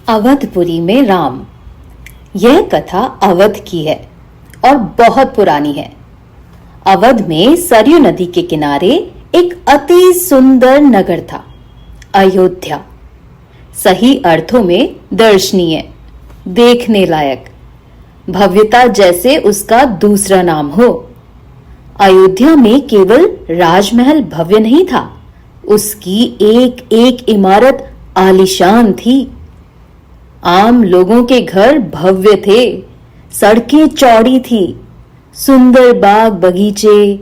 अवधपुरी में राम। यह कथा अवध की है और बहुत पुरानी है। अवध में सरयू नदी के किनारे एक अति सुंदर नगर था, अयोध्या। सही अर्थों में दर्शनीय, देखने लायक, भव्यता जैसे उसका दूसरा नाम हो। अयोध्या में केवल राजमहल भव्य नहीं था, उसकी एक एक इमारत आलीशान थी। आम लोगों के घर भव्य थे, सड़कें चौड़ी थी, सुंदर बाग बगीचे,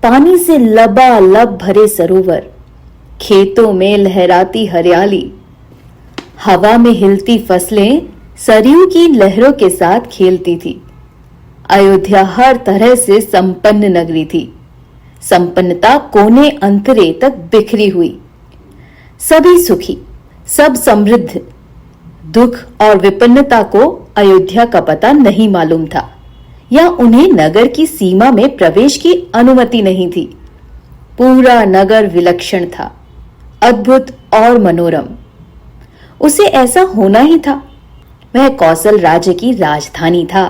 पानी से लबालब भरे सरोवर, खेतों में लहराती हरियाली, हवा में हिलती फसलें सरयू की लहरों के साथ खेलती थी। अयोध्या हर तरह से संपन्न नगरी थी। संपन्नता कोने अंतरे तक बिखरी हुई। सभी सुखी, सब समृद्ध। दुख और विपन्नता को अयोध्या का पता नहीं मालूम था, या उन्हें नगर की सीमा में प्रवेश की अनुमति नहीं थी। पूरा नगर विलक्षण था, अद्भुत और मनोरम। उसे ऐसा होना ही था। वह कौशल राज्य की राजधानी था।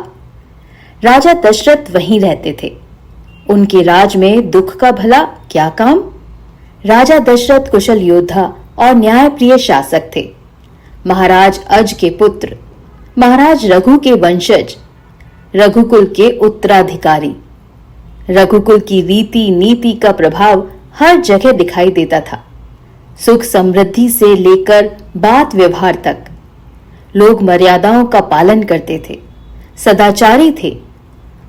राजा दशरथ वहीं रहते थे। उनके राज में दुख का भला क्या काम? राजा दशरथ कुशल योद्धा और न्यायप्रिय शासक थे। महाराज अज के पुत्र, महाराज रघु के वंशज, रघुकुल के उत्तराधिकारी। रघुकुल की रीति नीति का प्रभाव हर जगह दिखाई देता था। सुख समृद्धि से लेकर बात व्यवहार तक लोग मर्यादाओं का पालन करते थे, सदाचारी थे।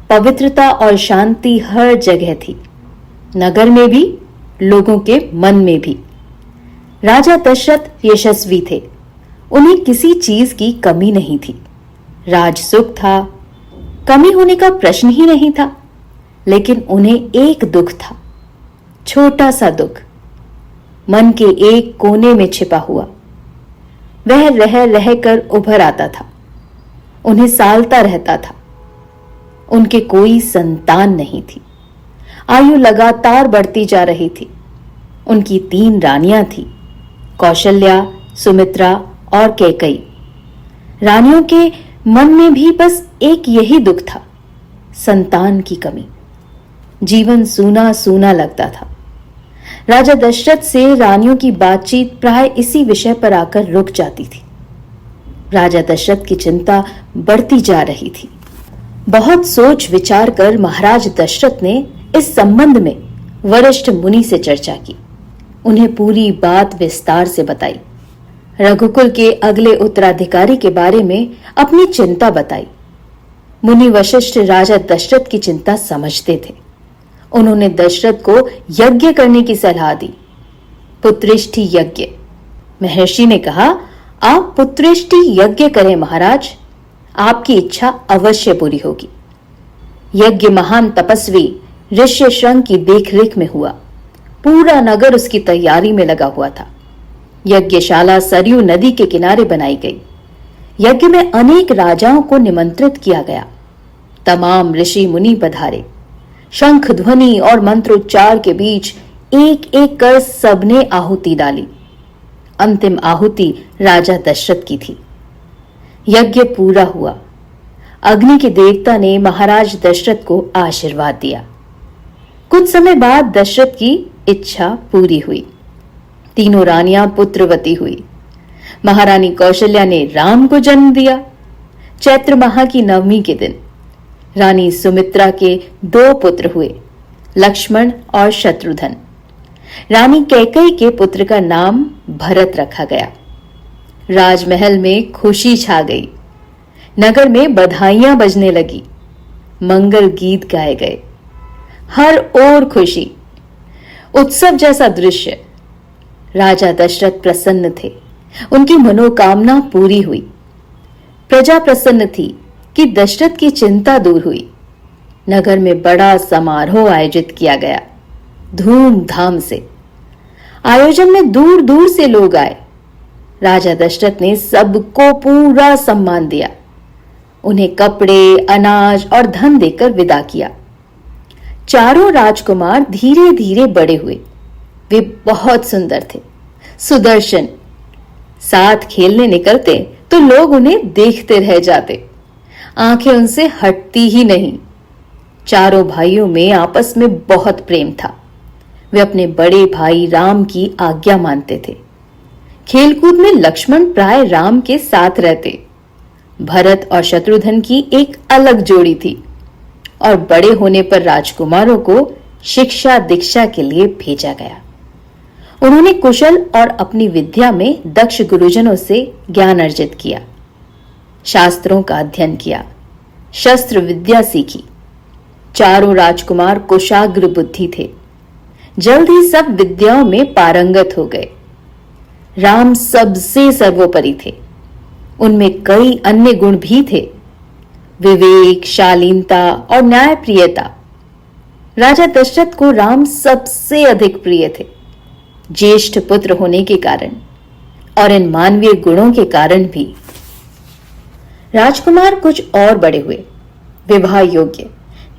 पवित्रता और शांति हर जगह थी, नगर में भी, लोगों के मन में भी। राजा दशरथ यशस्वी थे। उन्हें किसी चीज की कमी नहीं थी। राज सुख था, कमी होने का प्रश्न ही नहीं था। लेकिन उन्हें एक दुख था, छोटा सा दुख, मन के एक कोने में छिपा हुआ। वह रह रह कर उभर आता था, उन्हें सालता रहता था। उनके कोई संतान नहीं थी। आयु लगातार बढ़ती जा रही थी। उनकी 3 रानियां थी, कौशल्या, सुमित्रा और कैकेयी। रानियों के मन में भी बस एक यही दुख था, संतान की कमी। जीवन सूना सूना लगता था। राजा दशरथ से रानियों की बातचीत प्राय इसी विषय पर आकर रुक जाती थी। राजा दशरथ की चिंता बढ़ती जा रही थी। बहुत सोच विचार कर महाराज दशरथ ने इस संबंध में वरिष्ठ मुनि से चर्चा की। उन्हें पूरी बात विस्तार से बताई। रघुकुल के अगले उत्तराधिकारी के बारे में अपनी चिंता बताई। मुनि वशिष्ठ राजा दशरथ की चिंता समझते थे। उन्होंने दशरथ को यज्ञ करने की सलाह दी, पुत्रेष्टि यज्ञ। महर्षि ने कहा, आप पुत्रेष्टि यज्ञ करें महाराज, आपकी इच्छा अवश्य पूरी होगी। यज्ञ महान तपस्वी ऋष्यशृंग की देखरेख में हुआ। पूरा नगर उसकी तैयारी में लगा हुआ था। यज्ञशाला सरयू नदी के किनारे बनाई गई। यज्ञ में अनेक राजाओं को निमंत्रित किया गया। तमाम ऋषि मुनि पधारे। शंख ध्वनि और मंत्रोच्चार के बीच एक एक कर सबने आहुति डाली। अंतिम आहुति राजा दशरथ की थी। यज्ञ पूरा हुआ। अग्नि के देवता ने महाराज दशरथ को आशीर्वाद दिया। कुछ समय बाद दशरथ की इच्छा पूरी हुई। तीनों रानियां पुत्रवती हुई। महारानी कौशल्या ने राम को जन्म दिया। चैत्र माह की नवमी के दिन रानी सुमित्रा के 2 पुत्र हुए, लक्ष्मण और शत्रुघ्न। रानी कैकेयी के पुत्र का नाम भरत रखा गया। राजमहल में खुशी छा गई। नगर में बधाइयां बजने लगी, मंगल गीत गाए गए। हर ओर खुशी, उत्सव जैसा दृश्य। राजा दशरथ प्रसन्न थे। उनकी मनोकामना पूरी हुई। प्रजा प्रसन्न थी कि दशरथ की चिंता दूर हुई। नगर में बड़ा समारोह आयोजित किया गया, धूमधाम से। आयोजन में दूर दूर से लोग आए। राजा दशरथ ने सबको पूरा सम्मान दिया। उन्हें कपड़े, अनाज और धन देकर विदा किया। चारों राजकुमार धीरे धीरे बड़े हुए। वे बहुत सुंदर थे, सुदर्शन। साथ खेलने निकलते तो लोग उन्हें देखते रह जाते। आंखें उनसे हटती ही नहीं। चारों भाइयों में आपस में बहुत प्रेम था। वे अपने बड़े भाई राम की आज्ञा मानते थे। खेलकूद में लक्ष्मण प्राय राम के साथ रहते। भरत और शत्रुघ्न की एक अलग जोड़ी थी और बड़े होने पर राजकुमारों को शिक्षा दीक्षा के लिए भेजा गया। उन्होंने कुशल और अपनी विद्या में दक्ष गुरुजनों से ज्ञान अर्जित किया, शास्त्रों का अध्ययन किया, शस्त्र विद्या सीखी। चारों राजकुमार कुशाग्र बुद्धि थे। जल्द ही सब विद्याओं में पारंगत हो गए। राम सबसे सर्वोपरि थे। उनमें कई अन्य गुण भी थे, विवेक, शालीनता और न्यायप्रियता। राजा दशरथ को राम सबसे अधिक प्रिय थे, ज्येष्ठ पुत्र होने के कारण और इन मानवीय गुणों के कारण भी। राजकुमार कुछ और बड़े हुए, विवाह योग्य।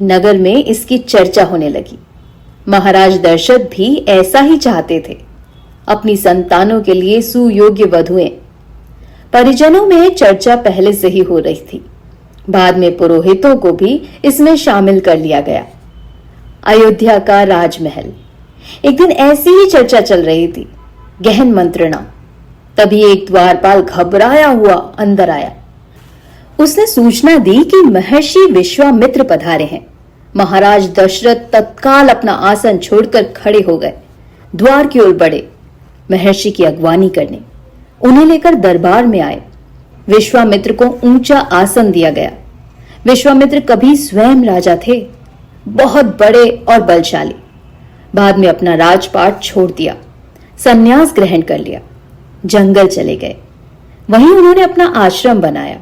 नगर में इसकी चर्चा होने लगी। महाराज दशरथ भी ऐसा ही चाहते थे, अपनी संतानों के लिए सुयोग्य वधुएं। परिजनों में चर्चा पहले से ही हो रही थी। बाद में पुरोहितों को भी इसमें शामिल कर लिया गया। अयोध्या का राजमहल। एक दिन ऐसी ही चर्चा चल रही थी, गहन मंत्रणा। तभी एक द्वारपाल घबराया हुआ अंदर आया। उसने सूचना दी कि महर्षि विश्वामित्र पधारे हैं। महाराज दशरथ तत्काल अपना आसन छोड़कर खड़े हो गए, द्वार की ओर बढ़े महर्षि की अगवानी करने। उन्हें लेकर दरबार में आए। विश्वामित्र को ऊंचा आसन दिया गया। विश्वामित्र कभी स्वयं राजा थे, बहुत बड़े और बलशाली। बाद में अपना राजपाट छोड़ दिया, संन्यास ग्रहण कर लिया, जंगल चले गए। वहीं उन्होंने अपना आश्रम बनाया।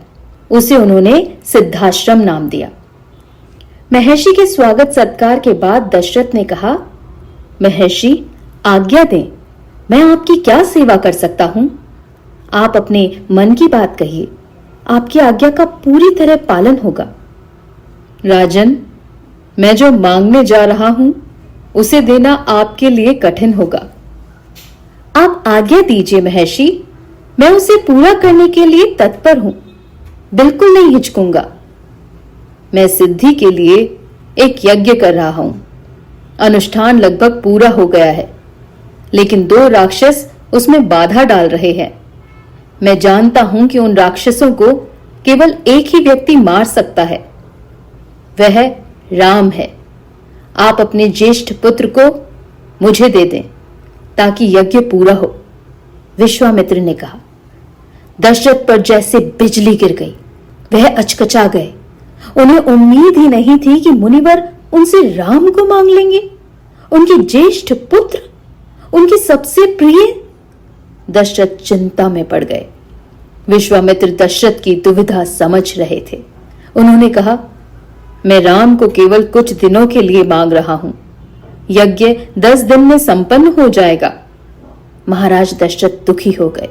उसे उन्होंने सिद्धाश्रम नाम दिया। महर्षि के स्वागत सत्कार के बाद दशरथ ने कहा, महर्षि आज्ञा दें, मैं आपकी क्या सेवा कर सकता हूं? आप अपने मन की बात कहिए, आपकी आज्ञा का पूरी तरह पालन होगा। राजन, मैं जो मांगने जा रहा हूं उसे देना आपके लिए कठिन होगा। आप आज्ञा दीजिए महर्षि, मैं उसे पूरा करने के लिए तत्पर हूं, बिल्कुल नहीं हिचकूंगा। मैं सिद्धि के लिए एक यज्ञ कर रहा हूं। अनुष्ठान लगभग पूरा हो गया है, लेकिन 2 राक्षस उसमें बाधा डाल रहे हैं। मैं जानता हूं कि उन राक्षसों को केवल एक ही व्यक्ति मार सकता है, वह राम है। आप अपने ज्येष्ठ पुत्र को मुझे दे दें ताकि यज्ञ पूरा हो। विश्वामित्र ने कहा। दशरथ पर जैसे बिजली गिर गई। वह अचकचा गए। उन्हें उम्मीद ही नहीं थी कि मुनिवर उनसे राम को मांग लेंगे, उनके ज्येष्ठ पुत्र, उनकी सबसे प्रिय। दशरथ चिंता में पड़ गए। विश्वामित्र दशरथ की दुविधा समझ रहे थे। उन्होंने कहा, मैं राम को केवल कुछ दिनों के लिए मांग रहा हूं। यज्ञ 10 दिन में संपन्न हो जाएगा। महाराज दशरथ दुखी हो गए।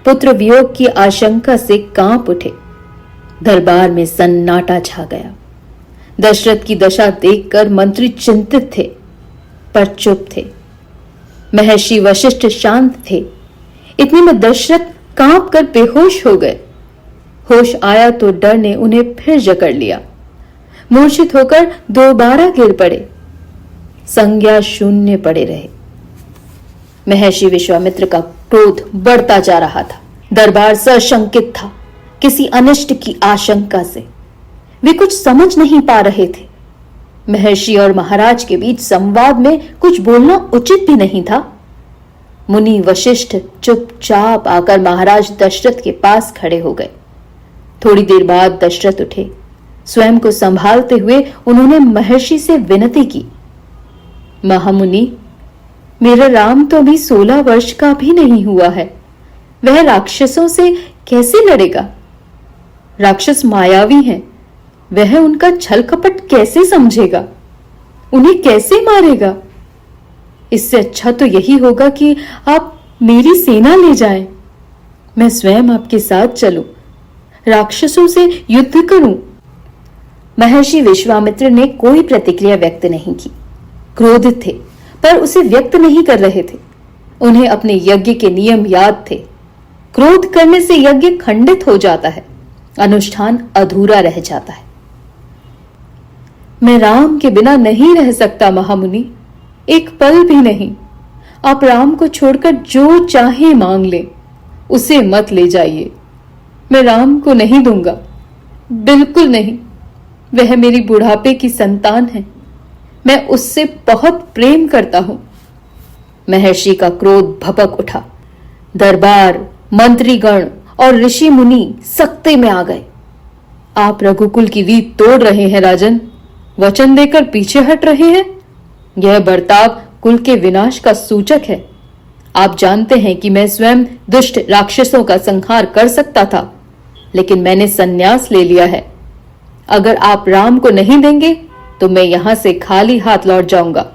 पुत्र वियोग की आशंका से कांप उठे। दरबार में सन्नाटा छा गया। दशरथ की दशा देखकर मंत्री चिंतित थे, पर चुप थे। महर्षि वशिष्ठ शांत थे। इतने में दशरथ कांप कर बेहोश हो गए। होश आया तो डर ने उन्हें फिर जकड़ लिया। मूर्छित होकर दोबारा गिर पड़े। संज्ञा शून्य पड़े रहे। महर्षि विश्वामित्र का क्रोध बढ़ता जा रहा था। दरबार सशंकित था, किसी अनिष्ट की आशंका से। वे कुछ समझ नहीं पा रहे थे। महर्षि और महाराज के बीच संवाद में कुछ बोलना उचित भी नहीं था। मुनि वशिष्ठ चुपचाप आकर महाराज दशरथ के पास खड़े हो गए। थोड़ी देर बाद दशरथ उठे। स्वयं को संभालते हुए उन्होंने महर्षि से विनती की, महामुनि, मेरा राम तो अभी 16 वर्ष का भी नहीं हुआ है। वह राक्षसों से कैसे लड़ेगा? राक्षस मायावी हैं। वह उनका छल कपट कैसे समझेगा? उन्हें कैसे मारेगा? इससे अच्छा तो यही होगा कि आप मेरी सेना ले जाएं। मैं स्वयं आपके साथ चलूं, राक्षसों से युद्ध करूं। महर्षि विश्वामित्र ने कोई प्रतिक्रिया व्यक्त नहीं की। क्रोधित थे, पर उसे व्यक्त नहीं कर रहे थे। उन्हें अपने यज्ञ के नियम याद थे। क्रोध करने से यज्ञ खंडित हो जाता है, अनुष्ठान अधूरा रह जाता है। मैं राम के बिना नहीं रह सकता महामुनि, एक पल भी नहीं। आप राम को छोड़कर जो चाहे मांग ले, उसे मत ले जाइए। मैं राम को नहीं दूंगा, बिल्कुल नहीं। वह मेरी बुढ़ापे की संतान है, मैं उससे बहुत प्रेम करता हूं। महर्षि का क्रोध भभक उठा। दरबार, मंत्रीगण और ऋषि मुनि सख्ते में आ गए। आप रघुकुल की रीत तोड़ रहे हैं राजन, वचन देकर पीछे हट रहे हैं। यह बर्ताव कुल के विनाश का सूचक है। आप जानते हैं कि मैं स्वयं दुष्ट राक्षसों का संहार कर सकता था, लेकिन मैंने संन्यास ले लिया है। अगर आप राम को नहीं देंगे तो मैं यहां से खाली हाथ लौट जाऊंगा।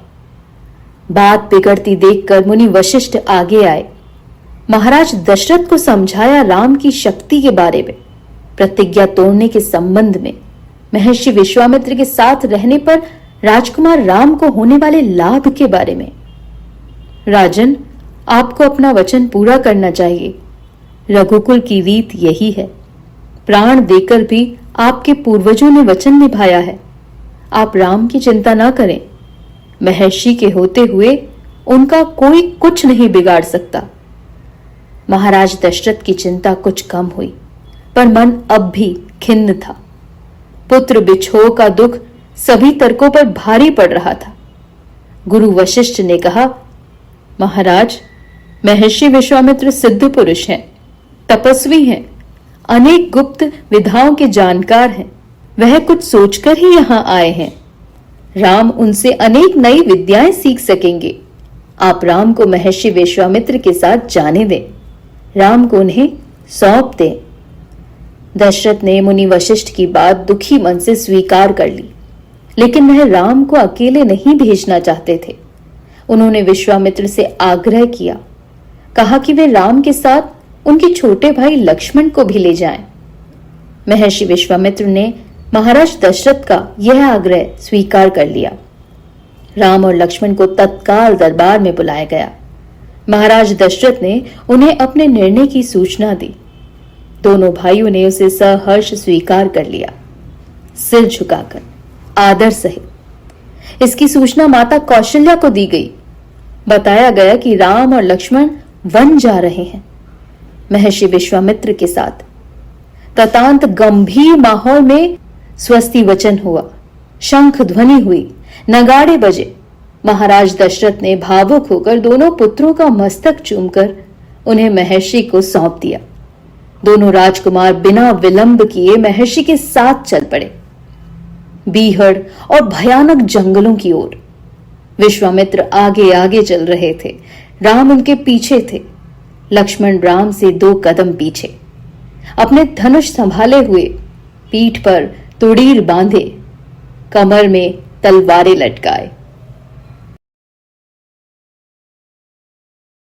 बात बिगड़ती देखकर मुनि वशिष्ठ आगे आए। महाराज दशरथ को समझाया राम की शक्ति के बारे में, प्रतिज्ञा तोड़ने के संबंध में, महर्षि विश्वामित्र के साथ रहने पर राजकुमार राम को होने वाले लाभ के बारे में। राजन, आपको अपना वचन पूरा करना चाहिए। रघुकुल की रीत यही है। प्राण देकर भी आपके पूर्वजों ने वचन निभाया है। आप राम की चिंता ना करें। महर्षि के होते हुए उनका कोई कुछ नहीं बिगाड़ सकता। महाराज दशरथ की चिंता कुछ कम हुई, पर मन अब भी खिन्न था। पुत्र बिछोह का दुख सभी तर्कों पर भारी पड़ रहा था। गुरु वशिष्ठ ने कहा, महाराज, महर्षि विश्वामित्र सिद्ध पुरुष हैं, तपस्वी हैं, अनेक गुप्त विधाओं के जानकार हैं। वह कुछ सोचकर ही यहां आए हैं। राम उनसे अनेक नई विद्याएं सीख सकेंगे। आप राम को महर्षि विश्वामित्र के साथ जाने दें, राम को उन्हें सौंप दें। दशरथ ने मुनि वशिष्ठ की बात दुखी मन से स्वीकार कर ली, लेकिन वह राम को अकेले नहीं भेजना चाहते थे। उन्होंने विश्वामित्र से आग्रह किया, कहा कि वे राम के साथ उनके छोटे भाई लक्ष्मण को भी ले जाएं। महर्षि विश्वामित्र ने महाराज दशरथ का यह आग्रह स्वीकार कर लिया। राम और लक्ष्मण को तत्काल दरबार में बुलाया गया। महाराज दशरथ ने उन्हें अपने निर्णय की सूचना दी। दोनों भाइयों ने उसे सहर्ष स्वीकार कर लिया, सिर झुकाकर, आदर सहित। इसकी सूचना माता कौशल्या को दी गई। बताया गया कि राम और लक्ष्मण वन जा रहे हैं महर्षि विश्वामित्र के साथ। ततांत गंभीर माहौल में स्वस्ति वचन हुआ, शंख ध्वनि हुई, नगाड़े बजे। महाराज दशरथ ने भावुक होकर दोनों पुत्रों का मस्तक चूमकर उन्हें महर्षि को सौंप दिया। दोनों राजकुमार बिना विलंब किए महर्षि के साथ चल पड़े, बीहड़ और भयानक जंगलों की ओर। विश्वामित्र आगे आगे चल रहे थे, राम उनके पीछे थे। लक्ष्मण राम से 2 कदम पीछे, अपने धनुष संभाले हुए, पीठ पर तुड़ीर बांधे, कमर में तलवारें लटकाए।